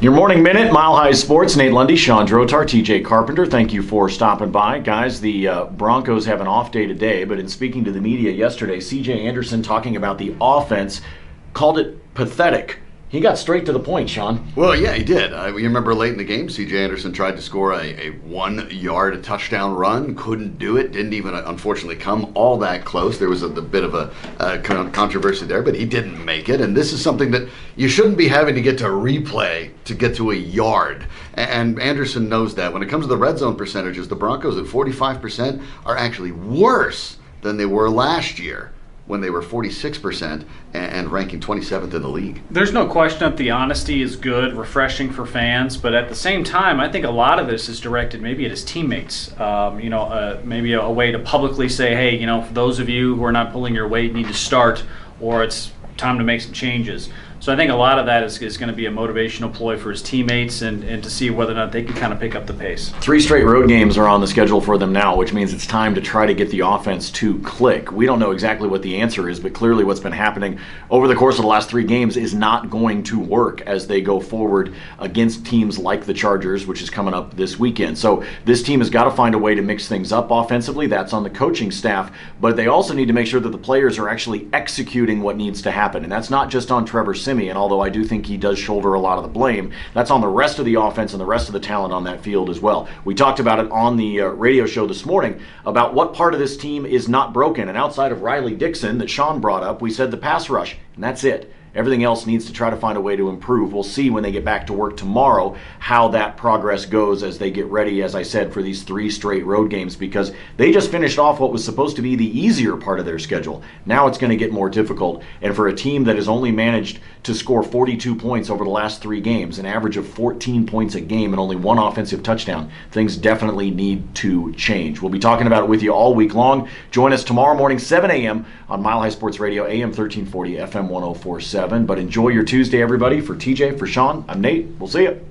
Your Morning Minute, Mile High Sports, Nate Lundy, Shawn, TJ Carpenter. Thank you for stopping by. Guys, the Broncos have an off day today, but in speaking to the media yesterday, C.J. Anderson talking about the offense called it pathetic. He got straight to the point, Shawn. Well, yeah, he did. You remember late in the game, C.J. Anderson tried to score a 1 yard touchdown run, couldn't do it, didn't even, unfortunately, come all that close. There was a bit of a controversy there, but he didn't make it. And this is something that you shouldn't be having to get to replay to get to a yard. And Anderson knows that. When it comes to the red zone percentages, the Broncos at 45% are actually worse than they were last year, when they were 46% and ranking 27th in the league. There's no question that the honesty is good, refreshing for fans, but at the same time, I think a lot of this is directed maybe at his teammates. Maybe a way to publicly say, hey, for those of you who are not pulling your weight need to start, or it's time to make some changes. So I think a lot of that is going to be a motivational ploy for his teammates and to see whether or not they can kind of pick up the pace. 3 straight road games are on the schedule for them now, which means it's time to try to get the offense to click. We don't know exactly what the answer is, but clearly what's been happening over the course of the last 3 games is not going to work as they go forward against teams like the Chargers, which is coming up this weekend. So this team has got to find a way to mix things up offensively. That's on the coaching staff, but they also need to make sure that the players are actually executing what needs to happen, and that's not just on Trevor Siemian. And although I do think he does shoulder a lot of the blame, that's on the rest of the offense and the rest of the talent on that field as well. We talked about it on the radio show this morning about what part of this team is not broken. And outside of Riley Dixon that Shawn brought up, we said the pass rush, and that's it. Everything else needs to try to find a way to improve. We'll see when they get back to work tomorrow how that progress goes as they get ready, as I said, for these 3 straight road games, because they just finished off what was supposed to be the easier part of their schedule. Now it's going to get more difficult. And for a team that has only managed to score 42 points over the last 3 games, an average of 14 points a game and only 1 offensive touchdown, things definitely need to change. We'll be talking about it with you all week long. Join us tomorrow morning, 7 a.m. on Mile High Sports Radio, AM 1340, FM 1047. But enjoy your Tuesday, everybody. For TJ, for Shawn, I'm Nate. We'll see you.